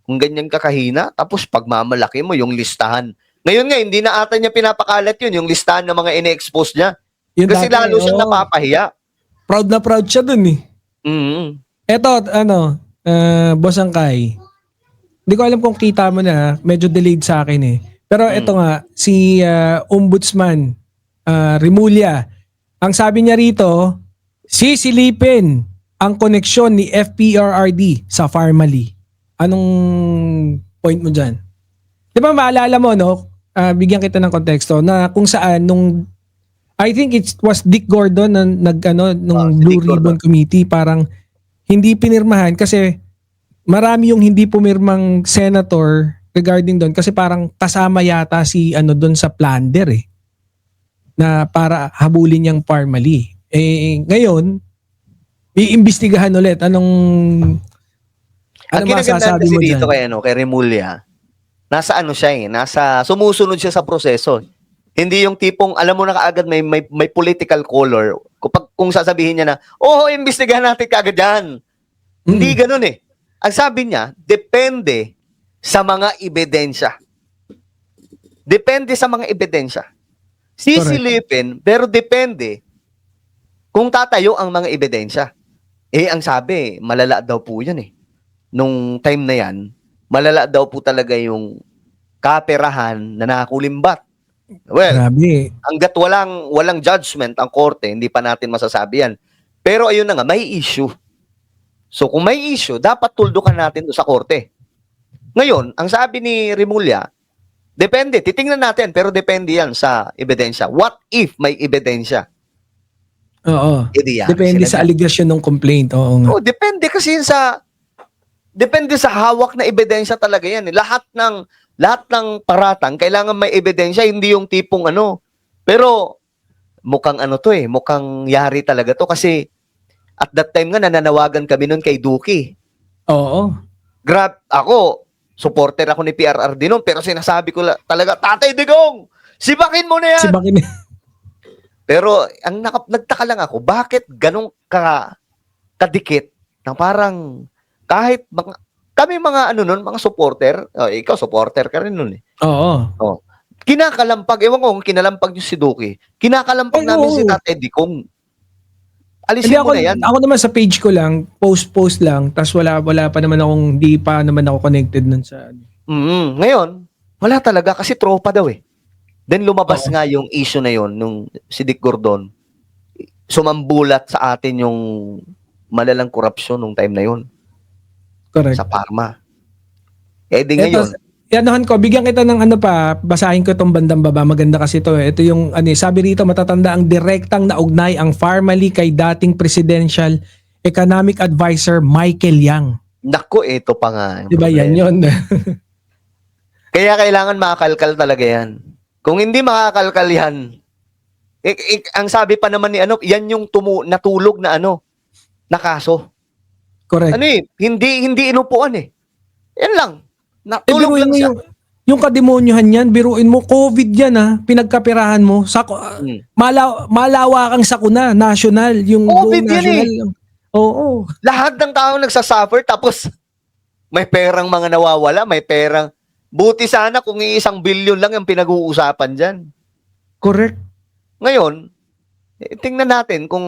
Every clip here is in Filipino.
kung ganyan kakahina, tapos pagmamalaki mo yung listahan. Ngayon nga, hindi na ata niya pinapakalat yun, yung listahan ng mga ine-expose niya. Yung Kasi dati, lalo siyang oo. napapahiya. Proud na proud siya dun eh. Mm. Eto, Boss Angkay. Hindi ko alam kung kita mo na, medyo delayed sa akin eh. Pero eto nga, si Ombudsman Remulla, ang sabi niya rito, sisilipin ang koneksyon ni FPRRD sa Pharmally. Anong point mo dyan? Di ba maalala mo, no? Bigyan kita ng konteksto na kung saan I think it was Dick Gordon na nung Si Blue Dick Ribbon Gordon. Committee, parang hindi pinirmahan kasi marami yung hindi pumirmang senator regarding doon kasi parang kasama yata si doon sa plunder eh, na para habulin yung Pharmally. Ngayon iimbestigahan ulit. Ano Ang kinagandaan masasabi kasi mo dito dyan? kay Remulla, nasa siya eh, sumusunod siya sa proseso. Hindi yung tipong alam mo na kaagad may political color. Kung sasabihin niya na, imbestigahan natin kaagad yan. Hindi ganoon eh. Ang sabi niya, depende sa mga ebidensya. Depende sa mga ebidensya. Sisilipin, pero depende kung tatayo ang mga ebidensya. Ang sabi, malala daw po yan eh. Nung time na yan, malala daw po talaga yung kaperahan na nakakulimbat. Well, Grabe. hanggat walang judgment ang korte, hindi pa natin masasabi yan. Pero ayun na nga, may issue. So kung may issue, dapat tuldukan natin doon sa korte. Ngayon, ang sabi ni Remulla, depende, titingnan natin, pero depende yan sa ebidensya. What if may ebidensya? Oo. Yan, Depende sa allegation ng complaint. Oo nga. Depende kasi depende sa hawak na ebidensya talaga yan. Lahat ng paratang, kailangan may ebidensya, hindi yung tipong Pero, mukhang mukhang yari talaga to kasi at that time nga nananawagan kami nun kay Duki. Oo. Ako, supporter ako ni PRRD nun, pero sinasabi ko talaga, Tatay Digong, sibakin mo na yan! Sibakin. Pero, nagtaka lang ako, bakit ganun kadikit na parang kahit kami mga mga supporter, ikaw supporter ka rin nun eh. Oo. Kinakalampag, ewan ko kung kinalampag yung si Duki, kinakalampag namin si Tatay Digong. Alisin mo na yan. Ako naman sa page ko lang, post lang, tas wala pa naman hindi pa naman ako connected nun sa Ngayon, wala talaga kasi tropa daw eh. Then lumabas nga yung issue na yon nung si Dick Gordon. Sumambulat sa atin yung malalang korupsyon nung time na yon. Correct. Sa Pharma. Di ngayon. Ko, bigyan kita ng basahin ko itong bandang baba. Maganda kasi ito eh. Ito yung, sabi rito, matatanda ang direktang naugnay ang Pharmally kay dating Presidential Economic Advisor Michael Yang. Naku, ito pa nga. Diba yan yun? Kaya kailangan makakalkal talaga yan. Kung hindi makakalkal yan, ang sabi pa naman ni yan yung natulog na na kaso. Correct. Hindi inupuan eh. Yan lang. Natulog lang siya. Yung kademonyohan yan, biruin mo, COVID yan pinagkapirahan mo. Malawa kang sakuna, national. Yung COVID national. yan Oo. Lahat ng tao nagsasuffer tapos may perang mga nawawala, may perang. Buti sana kung 1 billion lang yung pinag-uusapan dyan. Correct. Ngayon, tingnan natin kung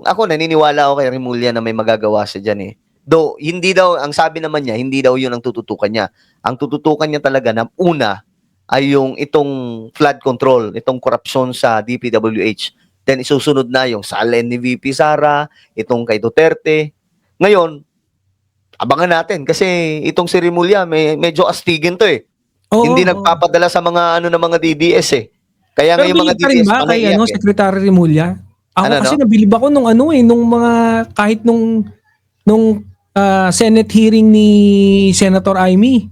ako naniniwala ako kay Remulla na may magagawa siya dyan eh. Though, hindi daw, ang sabi naman niya, hindi daw yun ang tututukan niya. Ang tututukan niya talaga na una ay yung itong flood control, itong korupsyon sa DPWH. Then isusunod na yung salen ni VP Sara, itong kay Duterte. Ngayon, abangan natin kasi itong si Remulla medyo astigin to eh. Hindi nagpapadala sa mga na mga DDS eh. Kaya pero ngayon mga DDS ba kay Secretary Remulla? Ako kasi nabilib ako nung nung mga kahit nung Senate hearing ni Senator Amy.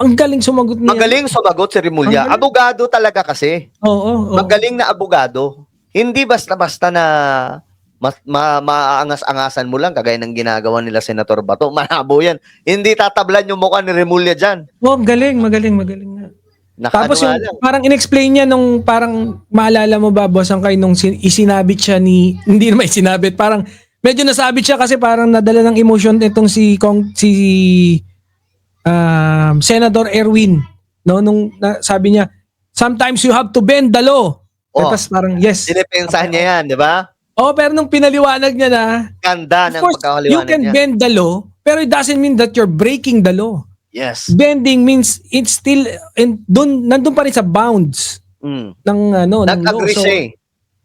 Ang galing sumagot niya. Magaling sumagot si Remulla. Abogado talaga kasi. Oo. Magaling na abogado. Hindi basta-basta na maangas-angasan mo lang kagaya ng ginagawa nila Senator Bato. Malabo yan. Hindi tatablan yung mukha ni Remulla dyan. Magaling nga. Tapos yung parang in-explain niya nung parang maalala mo ba, Boss Angkay, nung isinabit siya hindi naman isinabit, parang medyo nasabit siya kasi parang nadala ng emotion itong si Senator Erwin, no, sabi niya, sometimes you have to bend the law. Oh, Tapos parang, yes. dinepensahan niya yan, di ba? Pero nung pinaliwanag niya na, Ganda of ng course, you pagkakaliwanag can niya. bend the law, pero it doesn't mean that you're breaking the law. Yes. Bending means it's still, nandun pa rin sa bounds Mm. ng law. Nag-agree So, siya eh.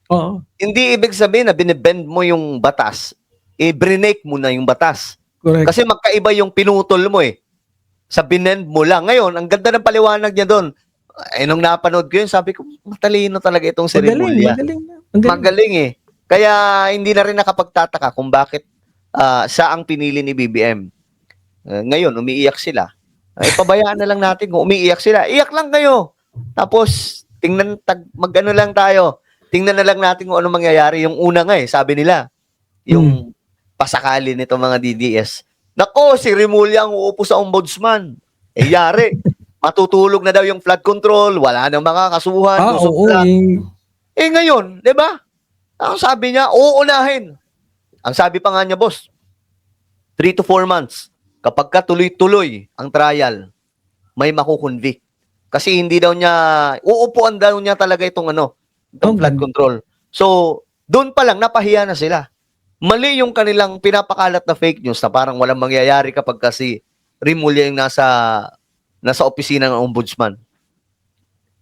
oo. Hindi ibig sabihin na binibend mo yung batas, i-brenake mo na yung batas. Correct. Kasi magkaiba yung pinutol mo eh. Sa binend mo lang. Ngayon, ang ganda ng paliwanag niya doon. Nung napanood ko yun, sabi ko, matalino talaga itong si Remulla. Magaling eh. Kaya hindi na rin nakapagtataka kung bakit siya ang pinili ni BBM. Ngayon, umiiyak sila. Pabayaan na lang natin kung umiiyak sila. Iyak lang kayo. Tapos, mag-ano lang tayo. Tingnan na lang natin kung ano mangyayari. Yung una nga sabi nila, yung pasakali nito mga DDS. Nako, si Remulla ang uupo sa ombudsman. Yari. Matutulog na daw yung flood control. Wala nang makakasuhan. Oo. Ngayon, di ba? Ang sabi niya, uunahin. Ang sabi pa nga niya, boss, 3 to 4 months. Kapag ka tuloy-tuloy ang trial, may makukonvict. Kasi hindi daw niya, uupuan daw niya talaga itong flood control. So, doon pa lang, napahiya na sila. Mali yung kanilang pinapakalat na fake news na parang walang mangyayari kapag kasi Remulla yung nasa opisina ng ombudsman.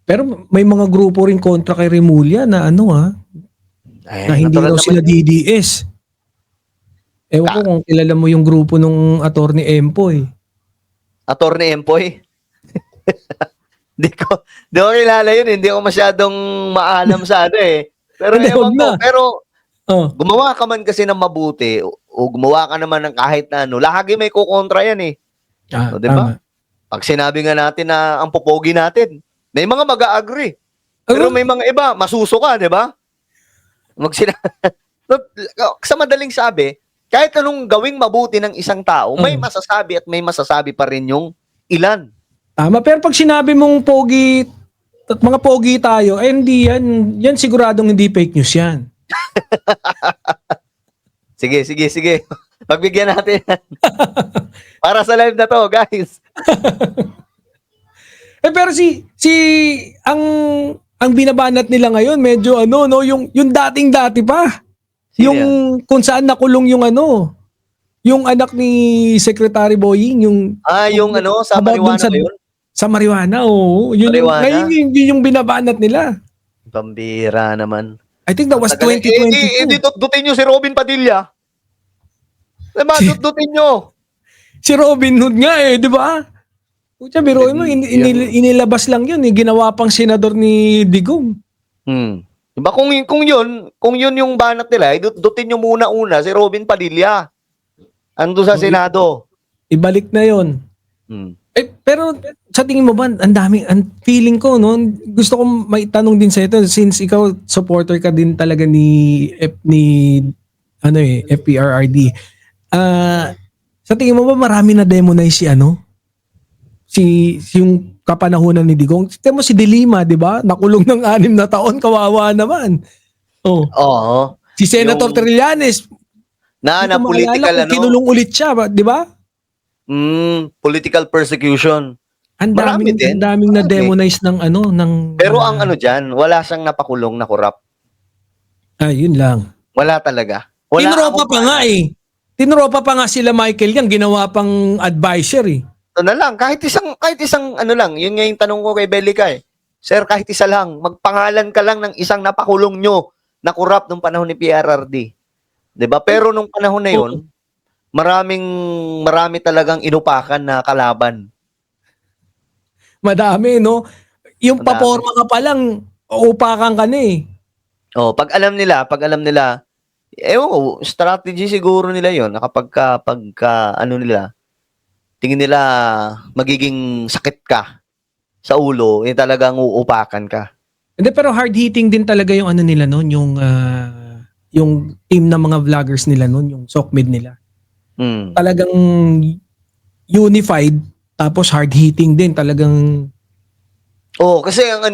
Pero may mga grupo rin kontra kay Remulla na na hindi daw sila DDS. Ewan ko kung kilala mo yung grupo nung Attorney Empoy. Attorney Empoy? Di ko kilala yun. Hindi ko masyadong maalam sa Pero ewan ko. Pero gumawa ka man kasi ng mabuti o gumawa ka naman ng kahit na lagi may kukontra yan eh. Di ba? Pag sinabi nga natin na ang popogi natin, may mga mag-a-agree. Pero may mga iba, masusuka, di ba? Sa madaling sabi, kahit anong gawing mabuti ng isang tao, may masasabi at may masasabi pa rin yung ilan. Tama, pero pag sinabi mong pogi, mga pogi tayo, hindi yan siguradong hindi fake news yan. Sige. Pagbigyan natin. Para sa live na to, guys. Pero ang binabanat nila ngayon, medyo yung dating-dati pa. Yung kung saan nakulong yung anak ni Secretary Boying, yung sa marijuana yun? Sa marijuana, oo. Yun yung binabanat nila. Pambira naman. I think that was 2022. Dutin nyo si Robin Padilla. Diba, dutin nyo. Si Robin Hood nga di ba? Pucha, biruin mo, inilabas lang yun. Ginawa pang senador ni Digong. Diba, kung yun yung banat nila, dutin nyo muna-una si Robin Padilla. Ando sa Senado. Ibalik na yun. Pero sa tingin mo ba, ang feeling ko, gusto ko maitanong din sa ito, since ikaw supporter ka din talaga ni FPRRD. Sa tingin mo ba marami na demonize yung kapanahunan ni Digong? Tingnan mo si De Lima, di ba? Nakulong ng 6 na taon, kawawa naman. Oo. Si Senator Trillanes, na political kinulong ulit siya, di ba? Political persecution. Ang daming na demonize ng Pero ang diyan, wala siyang napakulong na korap. Yun lang. Wala talaga. Tinropa pa nga Tinropa pa nga sila Michael yan, ginawa pang advisor Ito na lang, kahit isang lang, yun nga yung tanong ko kay Belica Sir, kahit isa lang, magpangalan ka lang ng isang napakulong nyo na korap nung panahon ni PRRD. 'Di ba? Pero nung panahon na yun, marami talagang inupakan na kalaban. Madami, no? Yung paporma ka pa lang, upakan ka na pag alam nila, strategy siguro nila yon na pagka nila, tingin nila magiging sakit ka sa ulo, talagang uupakan ka. Hindi, pero hard-hitting din talaga yung nila noon, yung team ng mga vloggers nila noon, yung SOCMED nila. Talagang unified, tapos hard-hitting din, talagang... kasi ang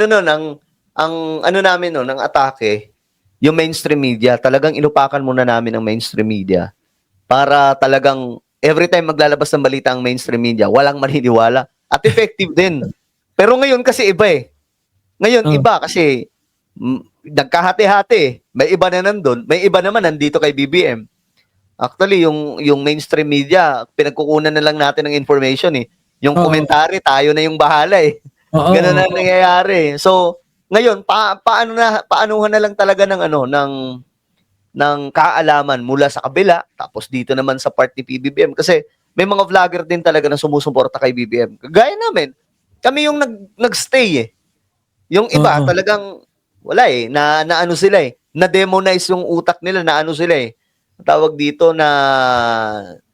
namin noon, ang atake, yung mainstream media, talagang inupakan muna namin ang mainstream media para talagang every time maglalabas ng balita ang mainstream media, walang maniniwala. At effective din. Pero ngayon kasi iba eh. Ngayon, iba kasi nagkahati-hati eh. May iba na nandun, may iba naman nandito kay BBM. Actually, yung mainstream media, pinagkukunan na lang natin ng information eh. Yung komentary, tayo na yung bahala eh. Ganun na nangyayari. So, ngayon, paanuhan na lang talaga ng ng kaalaman mula sa kabila, tapos dito naman sa part ni PBBM. Kasi may mga vlogger din talaga na sumusuporta kay BBM. Gaya namin, kami yung nagstay eh. Yung iba talagang wala eh, na ano sila eh, na-demonize yung utak nila, na ano sila eh. Tawag dito na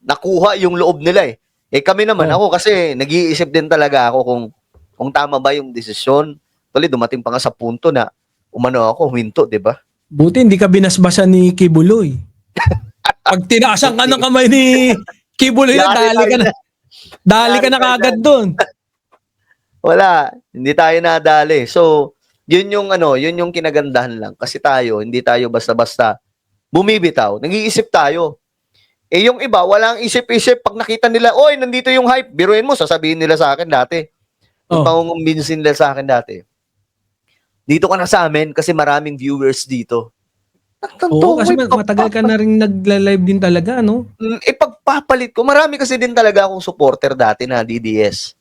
nakuha yung loob nila eh. Eh kami naman, ako kasi nag-iisip din talaga ako kung tama ba yung desisyon. Tuloy, dumating pa nga sa punto na umano ako, huminto, di ba? Buti hindi ka binasbasan ni Kibuloy. Pag tinaasan ka ng kamay ni Kibuloy, dali ka na kagad doon. Wala, hindi tayo nadali. So, yun yung kinagandahan lang. Kasi tayo, hindi tayo basta-basta bumibitaw. Nag-iisip tayo. Eh yung iba, walang isip-isip. Pag nakita nila, oy, nandito yung hype. Biruin mo, sasabihin nila sa akin dati. Yung pangungumbinsin nila sa akin dati. Dito ka na sa amin kasi maraming viewers dito. Oo, kasi matagal ka na rin nagla-live din talaga, no? Ipagpapalit ko. Marami kasi din talaga akong supporter dati na DDS.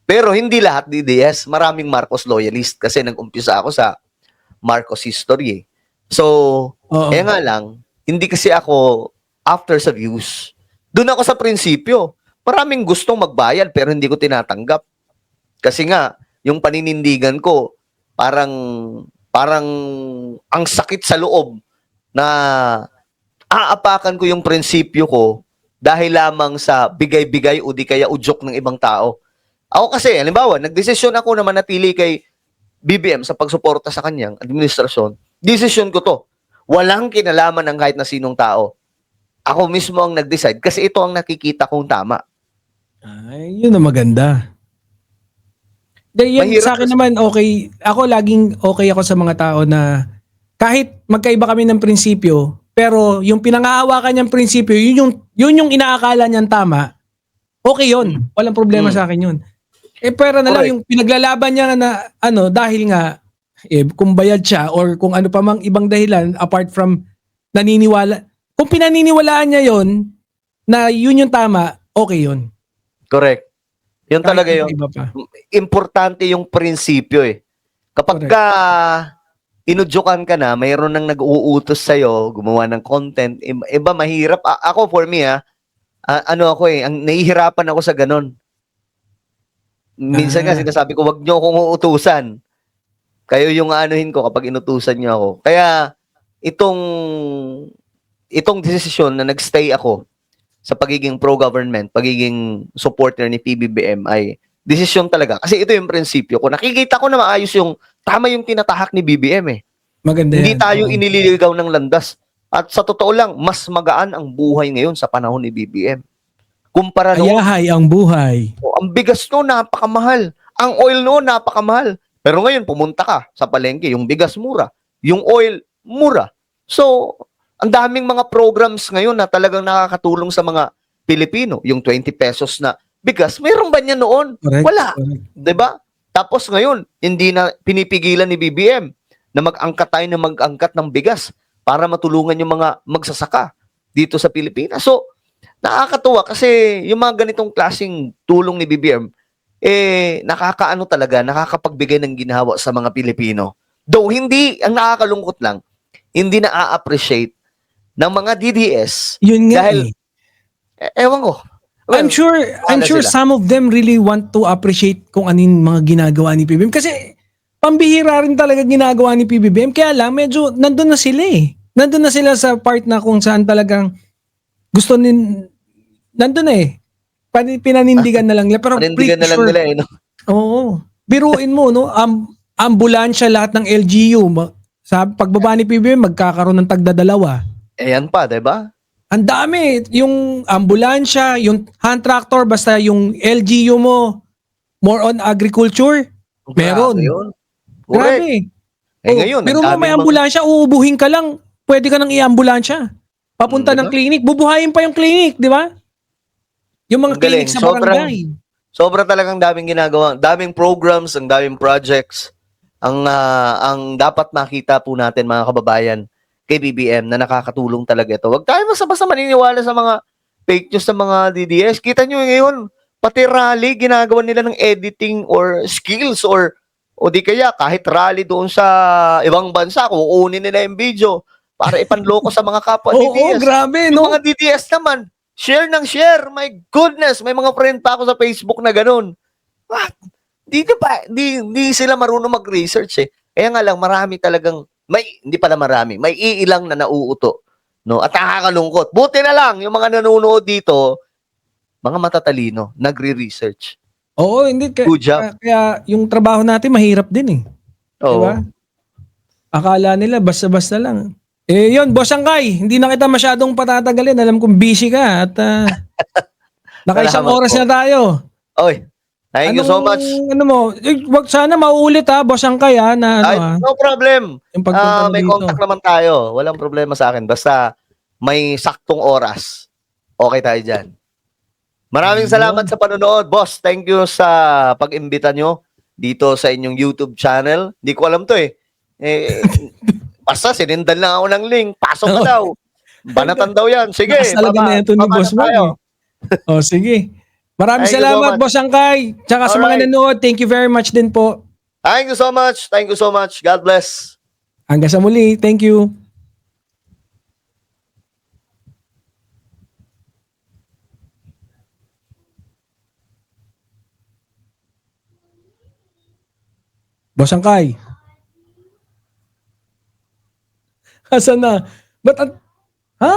Pero hindi lahat DDS. Maraming Marcos loyalist kasi nag-umpisa ako sa Marcos history. So, kaya nga lang, hindi kasi ako after sa views. Doon ako sa prinsipyo. Maraming gustong magbayad pero hindi ko tinatanggap. Kasi nga, yung paninindigan ko, parang ang sakit sa loob na aapakan ko yung prinsipyo ko dahil lamang sa bigay-bigay o di kaya udyok ng ibang tao. Ako kasi, halimbawa, nagdesisyon ako na manatili kay BBM sa pagsuporta sa kanyang administrasyon. Desisyon ko to. Walang kinalaman ng kahit na sinong tao. Ako mismo ang nag-decide kasi ito ang nakikita kong tama. Ay, yun ang maganda. Yan, sa akin naman, okay. Ako laging okay ako sa mga tao na kahit magkaiba kami ng prinsipyo, pero yung pinangahawakan niyang prinsipyo, yun yung inaakala niyang tama, okay yun. Walang problema sa akin yun. Eh, pero na lang yung pinaglalaban niya na, dahil nga, kung bayad siya or kung ano pa mang ibang dahilan, apart from naniniwala, kung pinaniniwalaan niya yun, na yun yung tama, okay yun. Correct. Yun Kahit talaga yun. Importante yung prinsipyo eh. Kapag ka inudyukan ka na, mayroon nang nag-uutos sa'yo, gumawa ng content, iba mahirap. Ako for me nahihirapan ako sa ganun. Minsan nga sinasabi ko, wag nyo akong uutusan. Kayo yung anuhin ko kapag inutusan nyo ako. Kaya itong desisyon na nagstay ako sa pagiging pro-government, pagiging supporter ni PBBM ay desisyon talaga. Kasi ito yung prinsipyo ko. Nakikita ko na maayos tama yung tinatahak ni BBM eh. Maganda yan. Hindi tayo inililigaw ng landas. At sa totoo lang, mas magaan ang buhay ngayon sa panahon ni BBM. Kumpara noon. Ayahay ang buhay. Ang bigas noon, napakamahal. Ang oil noon, napakamahal. Pero ngayon, pumunta ka sa palengke, yung bigas mura. Yung oil, mura. So, ang daming mga programs ngayon na talagang nakakatulong sa mga Pilipino. Yung 20 pesos na bigas, mayroon ba niya noon? Correct, wala. correct. Diba? Tapos ngayon, hindi na pinipigilan ni BBM na mag-angkat tayo na mag-angkat ng bigas para matulungan yung mga magsasaka dito sa Pilipinas. So, nakakatuwa kasi yung mga ganitong klaseng tulong ni BBM, nakakaano talaga, nakakapagbigay ng ginhawa sa mga Pilipino. Though hindi, ang nakakalungkot lang, hindi na-appreciate ng mga DDS. Yun nga dahil, ewan ko. Well, I'm sure sila. some of them really want to appreciate kung anong mga ginagawa ni PBBM. Kasi pambihira rin talaga ginagawa ni PBBM. Kaya lang, medyo nandun na sila eh. Nandun na sila sa part na kung saan talagang nandun na eh. Pinanindigan na lang nila. Pero panindigan na lang nila eh. No? Oo. Biruin mo, no? Ambulansya lahat ng LGU. Sa pagbaba ni PBBM, magkakaroon ng tagdadalawa. Ayan pa, diba? Ang dami. Yung ambulansya, yung hand tractor, basta yung LGU mo, more on agriculture, meron. Yun. Correct. Grabe. Ngayon, pero mo may ambulansya, uubuhin ka lang, pwede ka nang i-ambulansya. Papunta ng diba? clinic, bubuhayin pa yung clinic, di ba? Yung mga Ang galing. clinic sa barangay. Sobra talagang daming ginagawa. Daming programs, ang daming projects. Ang dapat makita po natin mga kababayan kay BBM na nakakatulong talaga ito. Huwag tayo basta-basta maniniwala sa mga fake news sa mga DDS. Kita nyo ngayon, pati rally, ginagawa nila ng editing or skills o di kaya kahit rally doon sa ibang bansa, kukunin nila yung video para ipanloko sa mga kapwa Oo, DDS. grabe, Yung no? mga DDS naman, share ng share. My goodness, may mga friend pa ako sa Facebook na ganun. What? Di sila marunong mag-research eh. Kaya nga lang, marami talagang, hindi pala marami, may iilang na nauuto. No? At nakakalungkot. Buti na lang, yung mga nanonood dito, mga matatalino, nagre-research. Oo, hindi. Good job. Kaya yung trabaho natin mahirap din eh. Oo. Diba? Akala nila basta-basta lang. Eh yun, Boss Angkay, hindi na kita masyadong patatagalin. Alam kong busy ka at nakaisang Salamat oras po. na tayo. Oy, thank you so much. Ano mo, wag sana mauulit ha, Boss Angkay ha, na ano Ay, ha, no problem. yung pagpunta mo May dito. contact naman tayo. Walang problema sa akin. Basta may saktong oras. Okay tayo dyan. Maraming salamat sa panonood. Boss, thank you sa pag-imbita nyo dito sa inyong YouTube channel. Hindi ko alam to eh. Basta sinindan lang ako ng link. Pasok ka daw. Banatan daw yan. Sige, Lakas talaga na ito ni Boss Mark tayo. O sige. Maraming Thank you so salamat, much. Boss Angkay. Tsaka sa mga Alright. nanood, thank you very much din po. Thank you so much. Thank you so much. God bless. Hanggang sa muli. Thank you. Boss Angkay. Asan na? Ba't ha?